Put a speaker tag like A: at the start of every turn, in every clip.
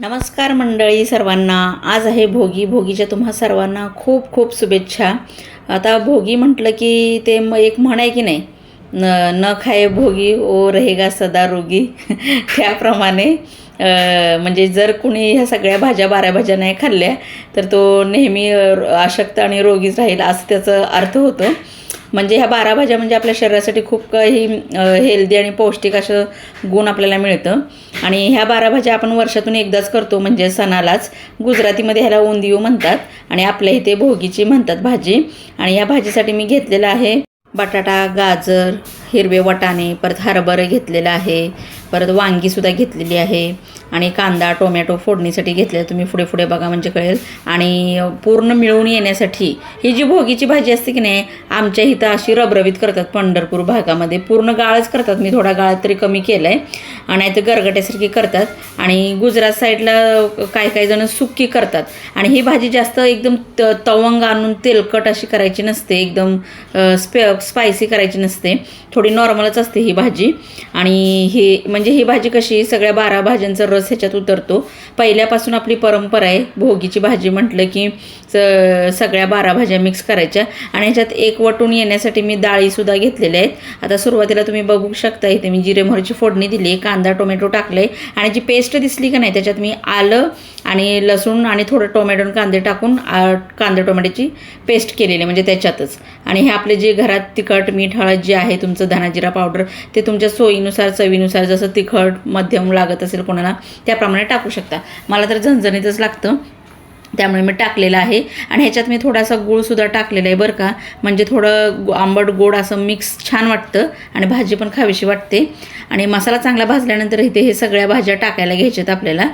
A: नमस्कार मंडळी सर्वांना. आज आहे भोगी. भोगीच्या तुम्हा सर्वांना खूप खूप शुभेच्छा. आता भोगी म्हटलं की ते एक म्हण आहे की नाही, न खाए भोगी ओ रहेगा सदा रोगी. त्याप्रमाणे म्हणजे जर कुणी ह्या सगळ्या भाज्या 12 भाज्या नाही खाल्ल्या तर तो नेहमी अशक्त आणि रोगीच राहील असं त्याचा अर्थ होतो. म्हणजे ह्या 12 भाज्या म्हणजे आपल्या शरीरासाठी खूप काही हेल्दी आणि पौष्टिक असं गुण आपल्याला मिळतं. आणि ह्या 12 भाज्या आपण वर्षातून एकदाच करतो, म्हणजे सणालाच. गुजरातीमध्ये ह्याला उंदियू म्हणतात आणि आपल्या इथे भोगीची म्हणतात भाजी. आणि ह्या भाजीसाठी मी घेतलेलं आहे बटाटा, गाजर, हिरवे वाटाणे, परत हरभरे घेतलेलं आहे, परत वांगीसुद्धा घेतलेली आहे आणि कांदा टोमॅटो फोडणीसाठी घेतले. तुम्ही पुढे पुढे बघा म्हणजे कळेल. आणि पूर्ण मिळून येण्यासाठी ही जी भोगीची भाजी असते की नाही, आमच्या इथं अशी रबरबीत करतात. पंढरपूर भागामध्ये पूर्ण गाळच करतात. मी थोडा गाळ तरी कमी केला आहे. आणि ते गरगट्यासारखी करतात. आणि गुजरात साईडला काही जण सुक्की करतात. आणि ही भाजी जास्त एकदम तवंग आणून तेलकट अशी करायची नसते, एकदम स्पायसी करायची नसते, थोडी नॉर्मलच असते ही भाजी. आणि म्हणजे ही भाजी कशी सगळ्या 12 भाज्यांचा रस ह्याच्यात उतरतो. पहिल्यापासून आपली परंपरा आहे भोगीची भाजी म्हटलं की सगळ्या 12 भाज्या मिक्स करायच्या. आणि ह्याच्यात एक वटून येण्यासाठी मी डाळीसुद्धा घेतलेल्या आहेत. आता सुरुवातीला तुम्ही बघू शकता, इथे मी जिरे मोहरीची फोडणी दिली, कांदा टोमॅटो टाकले आणि जी पेस्ट दिसली का नाही त्याच्यात मी आलं आणि लसूण आणि थोडं टोमॅटो कांदे टाकून कांदा टोमॅटोची पेस्ट केलेली म्हणजे त्याच्यातच. आणि हे आपले जे घरात तिखट मीठ हळद जे आहे तुमचं धना जिरा पावडर ते तुमच्या सोयीनुसार चवीनुसार जसं तिखट मध्यम लागत असेल कोणाला त्याप्रमाणे टाकू शकता. मला तर झणझणीतच लागतं त्यामुळे मी टाकलेलं आहे. आणि ह्याच्यात मी थोडासा गूळसुद्धा टाकलेला आहे बरं का, म्हणजे थोडं आंबट गोड असं मिक्स छान वाटतं आणि भाजी पण खावीशी वाटते. आणि मसाला चांगला भाजल्यानंतर इथे हे सगळ्या भाज्या टाकायला घ्यायच्यात आपल्याला.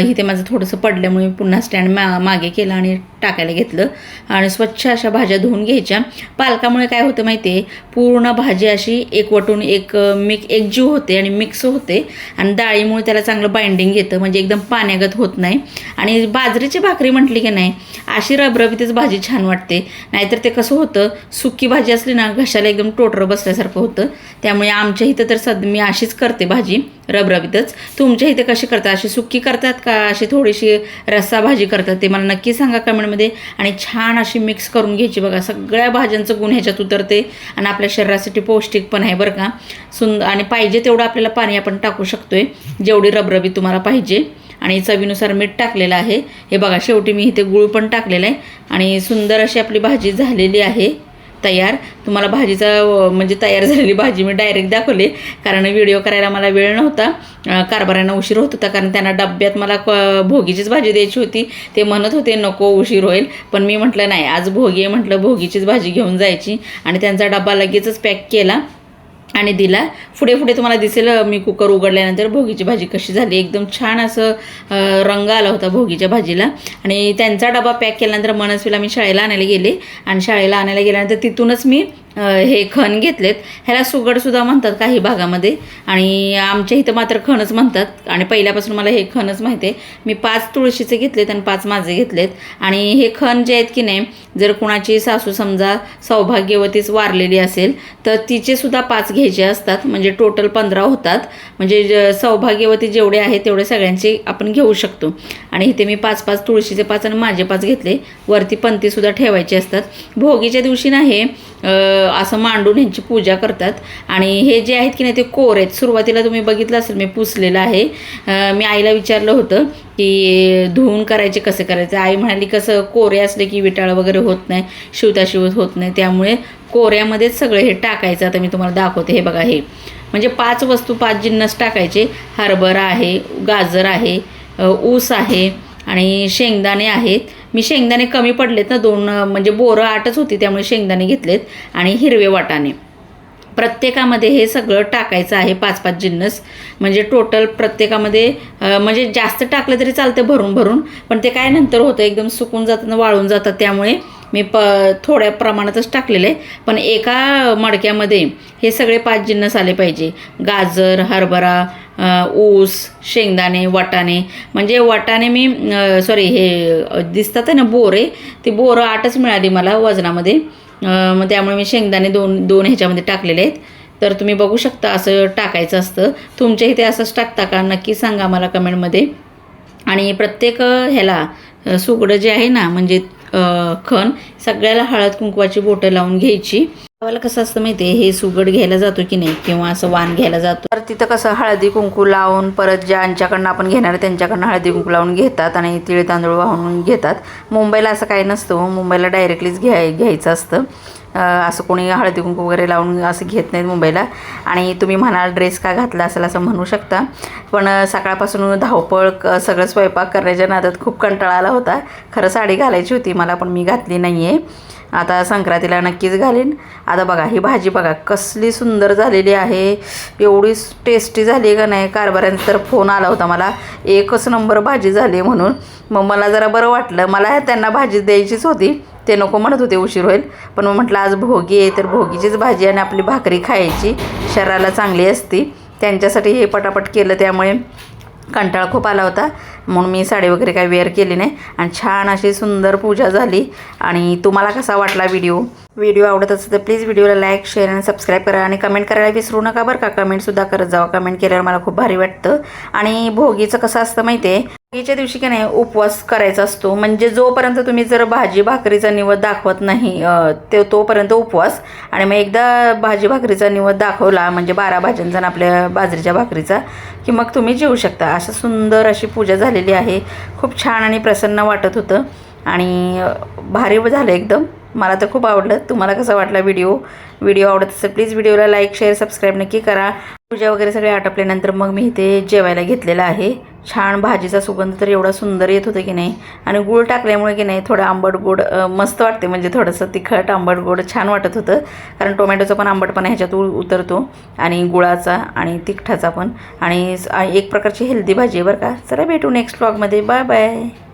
A: इथे माझं थोडंसं पडल्यामुळे मी पुन्हा स्टँड मागे केलं आणि टाकायला घेतलं. आणि स्वच्छ अशा भाज्या धुवून घ्यायच्या. पालकामुळे काय होतं माहिती आहे, पूर्ण भाजी अशी एकवटून एकजीव होते आणि मिक्स होते. आणि डाळीमुळे त्याला चांगलं बाइंडिंग येतं, म्हणजे एकदम पाण्यागत होत नाही. आणि बाजरीची भाकरी म्हटली की नाही अशी रबरबीतच भाजी छान वाटते. नाहीतर ते कसं होतं, सुकी भाजी असली ना घशाला एकदम टोटरं बसल्यासारखं होतं. त्यामुळे आमच्या इथं तर सध्या मी अशीच करते भाजी रबरबीतच. तुमच्या इथे कशी करतात, अशी सुकी करतात का अशी थोडीशी रस्सा भाजी करतात ते मला नक्की सांगा कमेंटमध्ये. आणि छान अशी मिक्स करून घ्यायची. बघा सगळ्या भाज्यांचं गुण ह्याच्यात उतरते आणि आपल्या शरीरासाठी पौष्टिक पण आहे बरं का. आणि पाहिजे तेवढं आपल्याला पाणी आपण टाकू शकतोय, जेवढी रबरबीत तुम्हाला पाहिजे. आणि चवीनुसार मीठ टाकलेलं आहे. हे बघा शेवटी मी इथे गूळ पण टाकलेला आहे. आणि सुंदर अशी आपली भाजी झालेली आहे तयार. तुम्हाला भाजीचा म्हणजे तयार झालेली भाजी मी डायरेक्ट दाखवले, कारण व्हिडिओ करायला मला वेळ नव्हता. कारभाऱ्यांना उशीर होत होता, कारण त्यांना डब्यात मला भोगीचीच भाजी द्यायची होती. ते म्हणत होते नको उशीर होईल, पण मी म्हटलं नाही आज भोगी आहे, म्हटलं भोगीचीच भाजी घेऊन जायची. आणि त्यांचा डबा लगेचच पॅक केला आणि दिला. पुढे तुम्हाला दिसेल मी कुकर उघडल्यानंतर भोगीची भाजी कशी झाली. एकदम छान असं रंग आला होता भोगीच्या भाजीला. आणि त्यांचा डबा पॅक केल्यानंतर मनस्वीला मी शाळेला आणायला गेले. आणि शाळेला आणायला गेल्यानंतर तिथूनच मी हे खण घेतलेत. ह्याला सुगडसुद्धा म्हणतात काही भागामध्ये आणि आमच्या इथं मात्र खणच म्हणतात. आणि पहिल्यापासून मला हे खणच माहिती आहे. मी 5 तुळशीचे घेतलेत आणि 5 माझे घेतलेत. आणि हे खण जे आहेत की नाही, जर कुणाची सासू समजा सौभाग्यवतीच वारलेली असेल तर तिचेसुद्धा 5 घ्यायचे असतात, म्हणजे टोटल 15 होतात. म्हणजे सौभाग्यवती जेवढे आहेत तेवढे सगळ्यांचे आपण घेऊ शकतो. आणि इथे मी 5 तुळशीचे 5 आणि माझे 5 घेतले. वरती पंतीसुद्धा ठेवायचे असतात. भोगीच्या दिवशी ना हे असं मांडून ह्यांची पूजा करतात. आणि हे जे आहेत की नाही ते कोर आहेत. सुरुवातीला तुम्ही बघितलं असेल मी पुसलेलं आहे. मी आईला विचारलं होतं की धुवून करायचे कसे करायचे. आई म्हणाली कसं कोरे असले की विटाळ वगैरे होत नाही, शिवताशिवत होत नाही, त्यामुळे कोऱ्यामध्येच सगळं हे टाकायचं. आता मी तुम्हाला दाखवते. हे बघा, हे म्हणजे 5 वस्तू 5 जिन्नस टाकायचे. हरभरा आहे, गाजर आहे, ऊस आहे आणि शेंगदाणे आहेत. मी शेंगदाणे कमी पडलेत ना 2, म्हणजे बोरं 8च होती त्यामुळे शेंगदाणे घेतलेत. आणि हिरवे वाटाणे प्रत्येकामध्ये हे सगळं टाकायचं आहे. 5 जिन्नस म्हणजे टोटल प्रत्येकामध्ये म्हणजे जास्त टाकलं तरी चालतं भरून, पण ते काय नंतर होतं एकदम सुकून जातं वाळून जातात. त्यामुळे मी थोड्या प्रमाणातच टाकलेलं आहे. पण एका मडक्यामध्ये हे सगळे 5 जिन्नस आले पाहिजे. गाजर, हरभरा, ऊस, शेंगदाणे, वाटाणे. म्हणजे वाटाणे मी हे दिसतात ना बोरे, ते बोरं 8च मिळाली मला वजनामध्ये. मग त्यामुळे मी शेंगदाणे दोन ह्याच्यामध्ये टाकलेले आहेत. तर तुम्ही बघू शकता असं टाकायचं असतं. तुमच्या इथे असंच टाकता का नक्की सांगा मला कमेंटमध्ये. आणि प्रत्येक ह्याला सुगडं जे आहे ना म्हणजे खण सगळ्याला हळद कुंकवाची बोटं लावून घ्यायची. गावाला कसं असतं माहिती आहे, हे सुगड घ्यायला जातो की नाही किंवा असं वाण घ्यायला जातो तर तिथं कसं हळदी कुंकू लावून परत ज्यांच्याकडनं आपण घेणार आहे त्यांच्याकडनं हळदी कुंकू लावून घेतात आणि तिळ तांदूळ वाहून घेतात. मुंबईला असं काही नसतं, मुंबईला डायरेक्टलीच घ्यायचं असतं. असं कोणी हळदी कुंकू वगैरे लावून असं घेत नाहीत मुंबईला. आणि तुम्ही म्हणाल ड्रेस का घातला असेल असं म्हणू शकता, पण सकाळपासून धावपळ सगळं स्वयंपाक करण्याच्या नादात खूप कंटाळा आला होता. खरं साडी घालायची होती मला, पण मी घातली नाही आहे. आता संक्रांतीला नक्कीच घालीन. आता बघा ही भाजी बघा कसली सुंदर झालेली आहे, एवढी टेस्टी झाली का नाही. कारभाऱ्यांचा तर फोन आला होता मला, एकच नंबर भाजी झाली म्हणून. मग मला जरा बरं वाटलं. मला त्यांना भाजी द्यायचीच होती, ते नको म्हणत होते उशीर होईल, पण मग म्हटलं आज भोगी आहे तर भोगीचीच भाजी आणि आपली भाकरी खायची, शरीराला चांगली असती. त्यांच्यासाठी हे पटापट केलं, त्यामुळे कंटाळा खूप आला होता म्हणून मी साडी वगैरे काही वेअर केली नाही. आणि छान अशी सुंदर पूजा झाली. आणि तुम्हाला कसा वाटला व्हिडिओ आवडत असेल तर प्लीज व्हिडिओला लाईक शेअर आणि सबस्क्राईब करा आणि कमेंट करायला विसरू नका बरं का. कमेंटसुद्धा करत जावा, कमेंट केल्यावर मला खूप भारी वाटतं. आणि भोगीचं कसं असतं माहिती आहे, भोगीच्या दिवशी की नाही उपवास करायचा असतो. म्हणजे जोपर्यंत तुम्ही जर भाजी भाकरीचा निवद दाखवत नाही तोपर्यंत उपवास. आणि मग एकदा भाजी भाकरीचा निवद दाखवला म्हणजे 12 भाज्यांचा आणि आपल्या बाजरीच्या भाकरीचा की मग तुम्ही जेवू शकता. अशा सुंदर अशी पूजा झालेली आहे. खूप छान आणि प्रसन्न वाटत होतं आणि भारी झालं एकदम. मला तर खूप आवडलं. तुम्हाला कसा वाटला व्हिडिओ आवडत असेल प्लीज व्हिडिओला लाईक शेअर सबस्क्राईब नक्की करा. पूजा वगैरे सगळे आटोपल्यानंतर मग मी इथे जेवायला घेतलेलं आहे. छान भाजीचा सुगंध तर एवढा सुंदर येत होता की नाही. आणि गूळ टाकल्यामुळे की नाही थोडं आंबट गोड मस्त वाटते, म्हणजे थोडंसं तिखट आंबट गोड छान वाटत होतं. कारण टोमॅटोचा पण आंबटपणा ह्याच्यात उतरतो आणि गुळाचा आणि तिखटाचा पण. आणि एक प्रकारची हेल्दी भाजी आहे बरं का. चला भेटू नेक्स्ट व्लॉगमध्ये. Bye bye.